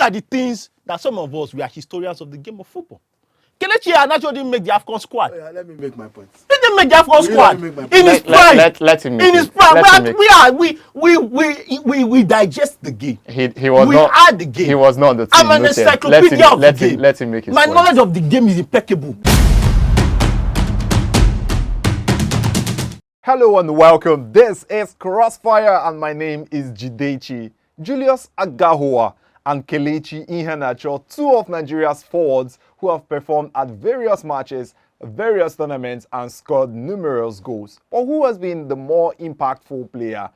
are the things that some of us, we are historians of the game of football. Kelechi Iheanacho didn't make the AFCON squad. Oh, yeah, let me make my point. He didn't make the AFCON squad. In his prime. Let him make in his it. prime. Let him make We digest the game. He was we not. had the game. He was not on the team. I'm an encyclopedia of the game. Let him make his My point. knowledge of the game is impeccable. Hello and welcome. This is Crossfire and my name is Jidechi. Julius, Aghahowa and Kelechi Iheanacho, two of Nigeria's forwards who have performed at various matches, various tournaments and scored numerous goals. But who has been the more impactful player?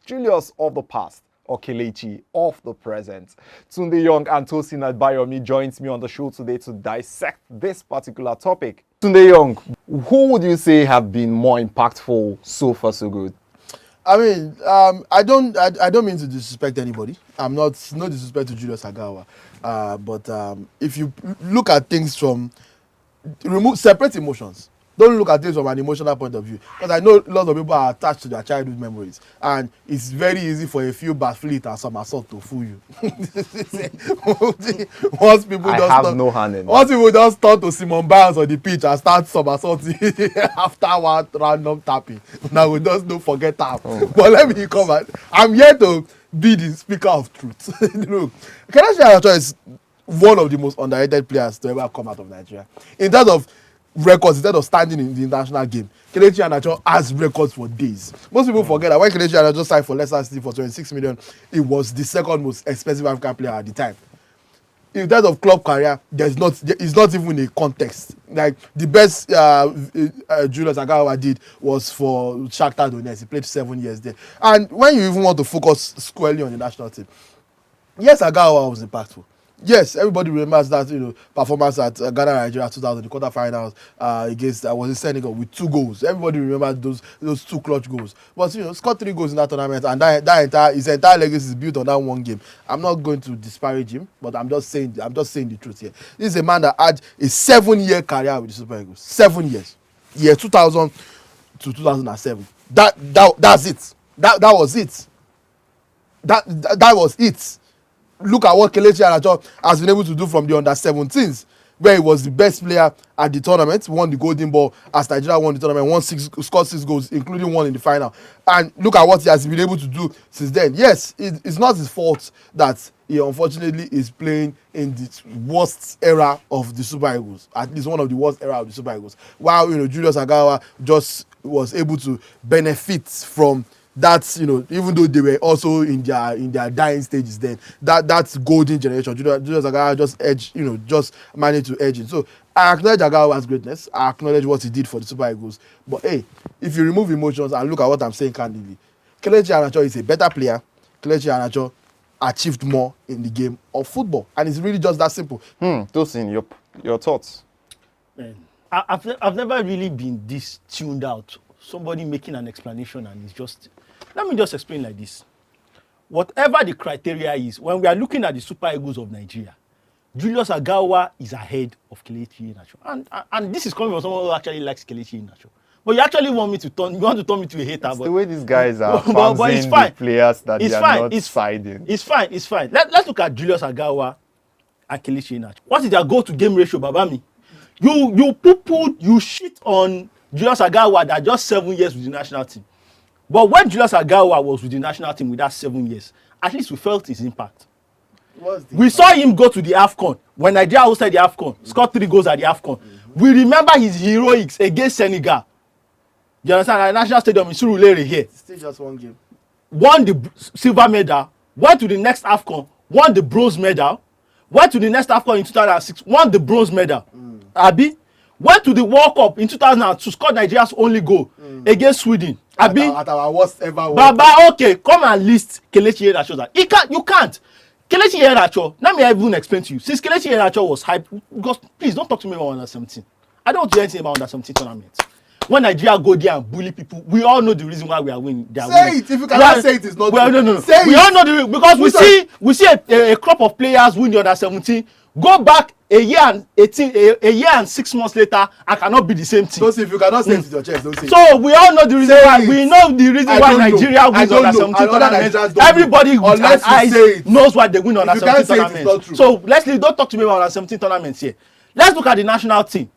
Julius of the past or Kelechi of the present? Tunde Young and Tosin Adbayomi joins me on the show today to dissect this particular topic. Tunde Young, who would you say have been more impactful so far so good? I mean, I don't mean to disrespect anybody. I'm no disrespect to Julius Aghahowa. But if you look at things from separate emotions, don't look at things from an emotional point of view. Because I know lots of people are attached to their childhood memories, and it's very easy for a few backflip and somersault to fool you. Once people just start to Simon Biles on the pitch and start somersaulting after one random tapping, now we just don't forget that. But let me come out. I'm here to be the speaker of truth. Look, Kelechi Iheanacho is one of the most underrated players to ever come out of Nigeria. In terms of records, instead of standing in the international game, Kelechi Iheanacho has records for days. Most people forget that when Kelechi Iheanacho signed for Leicester City for 26 million, it was the second most expensive African player at the time. In terms of club career, it's not even a context. Like the best Julius Aghahowa did was for Shakhtar Donetsk. He played 7 years there. And when you even want to focus squarely on the national team, yes, Aghahowa was impactful. Yes, everybody remembers that performance at Ghana Nigeria 2000, the quarterfinals against was in Senegal with 2 goals. Everybody remembers those 2 clutch goals. But scored 3 goals in that tournament, and his entire legacy is built on that one game. I'm not going to disparage him, but I'm just saying the truth here. This is a man that had a 7-year career with the Super Eagles. 7 years, year 2000 to 2007. That's it. That was it. That was it. Look at what Kelechi Iheanacho has been able to do from the under-17s, where he was the best player at the tournament, won the Golden Ball as Nigeria won the tournament, scored 6 goals, including 1 in the final. And look at what he has been able to do since then. Yes, it's not his fault that he unfortunately is playing in the worst era of the Super Eagles, at least one of the worst era of the Super Eagles. While Julius Aghahowa just was able to benefit from that, even though they were also in their dying stages then, that golden generation. Julius Aghahowa just managed to edge it. So I acknowledge Aghahowa's greatness. I acknowledge what he did for the Super Eagles. But hey, if you remove emotions and look at what I'm saying candidly, Kelechi Iheanacho is a better player. Kelechi Iheanacho achieved more in the game of football, and it's really just that simple. Tosin, your thoughts? Man, I've never really been this tuned out. Somebody making an explanation and it's just, let me just explain like this. Whatever the criteria is, when we are looking at the Super Eagles of Nigeria, Julius Aghahowa is ahead of Kelechi Iheanacho. And this is coming from someone who actually likes Kelechi Iheanacho. But you actually want to turn me to a hater. It's the way these guys are fanzing the players that they are not siding. It's fine. Let's look at Julius Aghahowa and Kelechi Iheanacho. What is their go-to game ratio, Babami? You shit on Julius Aghahowa that just 7 years with the national team. But when Julius Aghahowa was with the national team with that 7 years, at least we felt his impact. We saw him go to the AFCON. When Nigeria hosted the AFCON, scored 3 goals at the AFCON. We remember his heroics against Senegal. You understand? At the national stadium in Surulere here. Still just one game. Won the silver medal, went to the next AFCON, won the bronze medal, went to the next AFCON in 2006, won the bronze medal. Abi? Went to the World Cup in 2002, scored Nigeria's only goal against Sweden. At our worst ever World Baba, okay, come and list Kelechi Iheanacho. You can't. Kelechi Iheanacho, let me even explain to you. Since Kelechi Iheanacho was hyped, because please don't talk to me about under 17. I don't want to hear anything about under 17 tournaments. When Nigeria go there and bully people, we all know the reason why we are winning. Say it. If you cannot say it, it's not. Well, no. Say we it. all know the reason because we see a crop of players win the under 17. Go back a year and 6 months later, I cannot be the same thing. So if you cannot say it with your chest, don't say it. So we all know the reason Say why. it. We know the reason why Nigeria wins under 17 tournament. Everybody with an eyes knows why they win under 17 tournament. So Leslie, don't talk to me about under 17 tournaments here. Let's look at the national team.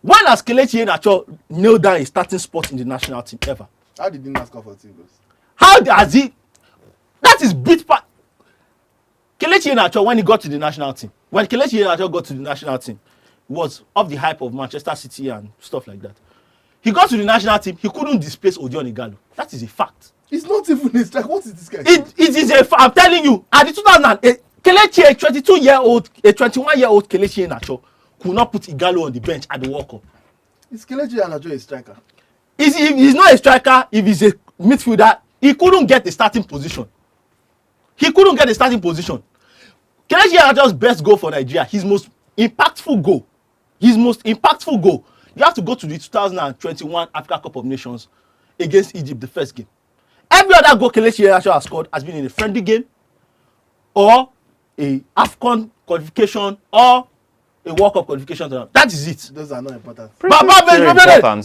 When has Kelechi Iheanacho nailed down a starting spot in the national team ever? How did he not score for team goals? How has he? That is beat part. Kelechi Iheanacho, when he got to the national team, when Kelechi Iheanacho got to the national team, was of the hype of Manchester City and stuff like that. He got to the national team, he couldn't displace Odion Igalo. That is a fact. It's not even a strike. What is this guy? It is a fact. I'm telling you, at the 2008, Kelechi, a 22-year-old, a 21-year-old Kelechi Iheanacho could not put Igalo on the bench at the World Cup. Is Kelechi Iheanacho a striker? He's not a striker. If he's a midfielder, he couldn't get the starting position. Kelechi Iheanacho's best goal for Nigeria, his most impactful goal, you have to go to the 2021 Africa Cup of Nations against Egypt, the first game. Every other goal Kelechi Iheanacho has scored has been in a friendly game or a AFCON qualification or a World Cup qualification tournament. That is it. Those are not important.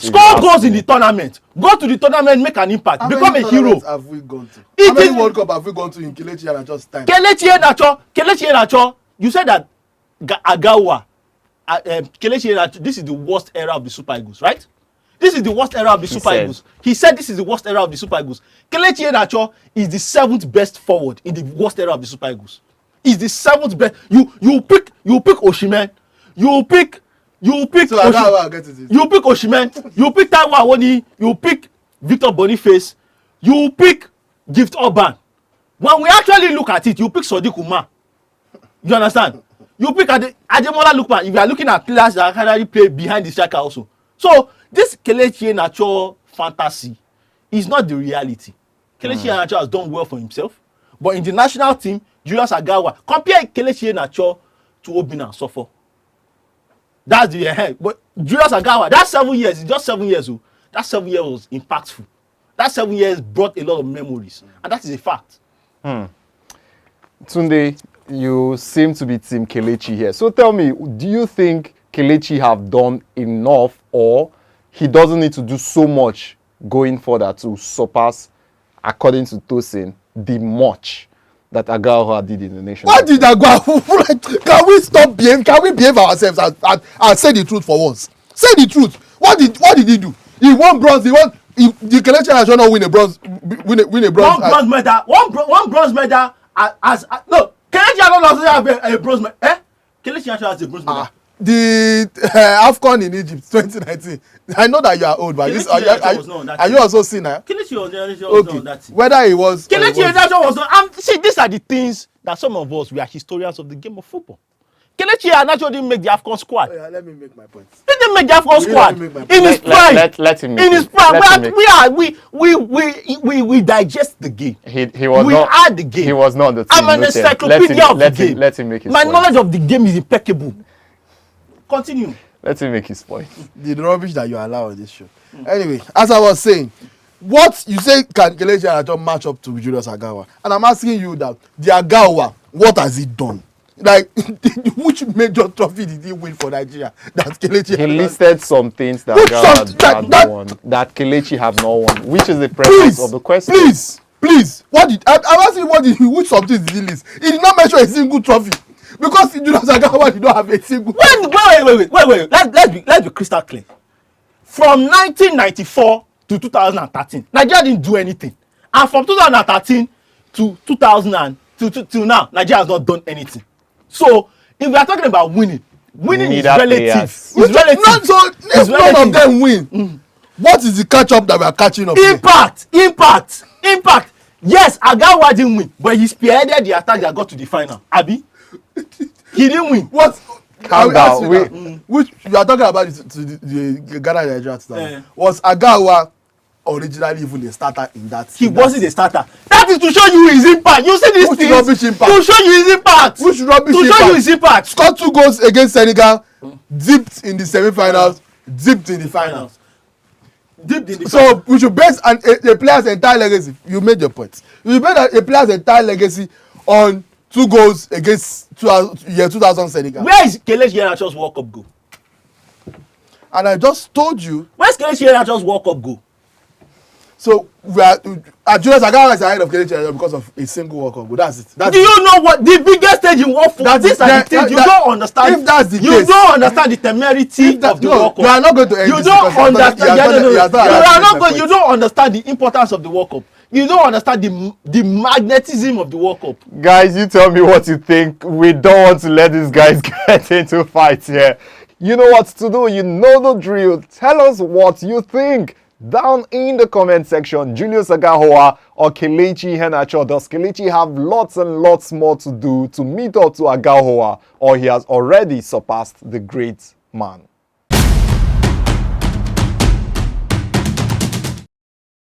Score goals in the tournament. Go to the tournament, make an impact, become a hero. Have we gone to? How many World Cup have we gone to in Kelechi Iheanacho's time? Kelechi Iheanacho, you said that Aghahowa, Kelechi Iheanacho, this is the worst era of the Super Eagles, right? This is the worst era of the Super Eagles. He said this is the worst era of the Super Eagles. Kelechi Iheanacho is the 7th best forward in the worst era of the Super Eagles. He's the 7th best. You pick Osimhen. You pick Osimhen. You pick Taiwo Awoni. You pick Victor Boniface. You pick Gift Orban. When we actually look at it, you pick Sadiq Umar. You understand? You pick Ademola Lookman. If you are looking at players that actually play behind the striker also. So this Kelechi Iheanacho fantasy is not the reality. Kelechi Iheanacho has done well for himself, but in the national team, Julius Aghahowa, compare Kelechi Iheanacho to Obinna and Sofo. That's the head. But Julius Aghahowa, that 7 years, it's just 7 years old. That 7 years was impactful. That 7 years brought a lot of memories, and that is a fact. Tunde, you seem to be Team Kelechi here. So tell me, do you think Kelechi have done enough, or he doesn't need to do so much going further to surpass, according to Tosin, the much that Aghahowa did in the nation? What did Aghahowa? Can we stop behaving? Can we behave ourselves and say the truth for once? Say the truth. What did he do? He won bronze. The Kelechi Iheanacho not win a bronze. Win a bronze. One bronze medal. No, Kelechi Iheanacho doesn't have a bronze medal. Kelechi Iheanacho has a bronze medal. The AFCON in Egypt 2019. I know that you are old, but are you also seen now? Kelechi Iheanacho was not on that team. Whether he was. Kelechi Iheanacho was not. See, these are the things that some of us, we are historians of the game of football. Kelechi Iheanacho didn't make the AFCON squad. Yeah, let me make my point. He didn't make the AFCON squad. In his prime. Let him make in his prime. We digest the game. We add the game. He was not the team. I'm an encyclopedia of the game. Let him make his My point. knowledge of the game is impeccable. Continue. Let him make his point. The rubbish that you allow on this show. Anyway, as I was saying, what you say can Kelechi Iheanacho match up to Julius Aghahowa? And I'm asking you that the Aghahowa, what has he done? Like, which major trophy did he win for Nigeria? That Kelechi He listed some things that Aghahowa had won that Kelechi have not won, which is the premise of the question. Please. I'm asking which some things did he list? He did not mention a single trophy. Because Julius Aghahowa did not have a single. Wait. Let's be crystal clear. From 1994 to 2013, Nigeria didn't do anything, and from 2013 to 2000 to now, Nigeria has not done anything. So, if we are talking about winning is relative. It's relative. None of them win. What is the catch up that we are catching up? Impact. Yes, Aghahowa didn't win, but he spearheaded the attack that got to the final. Abi? He didn't win. What? Calm down. Which you are talking about the Ghana Nigeria now. Was Aghahowa originally even a starter in that? He wasn't a starter. That is to show you his impact. You see this thing? Rubbish impact. To show you his impact. Which rubbish impact? To show you his impact. Scored 2 goals against Senegal. Dipped in the semi-finals. Dipped in the finals. So we should base a player's entire legacy. You made your point. We should base a player's entire legacy on 2 goals against 2000 Senegal. Where is Kelechi Iheanacho's World Cup goal? And I just told you. Where's Kelechi Iheanacho's World Cup goal? So we are Julius Aghahowa is ahead of Kelechi Iheanacho because of a single World Cup goal. That's it. Do you know what the biggest stage in world football? These are the things you don't understand. If that's the you case, don't understand the temerity of the World Cup. You are not going to end You this don't because understand. You don't understand the importance of the World Cup. You don't understand the magnetism of the World Cup. Guys, you tell me what you think. We don't want to let these guys get into fights here. You know what to do. You know the drill. Tell us what you think down in the comment section. Julius Aghahowa or Kelechi Iheanacho? Does Kelechi have lots and lots more to do to meet up to Aghahowa, or he has already surpassed the great man?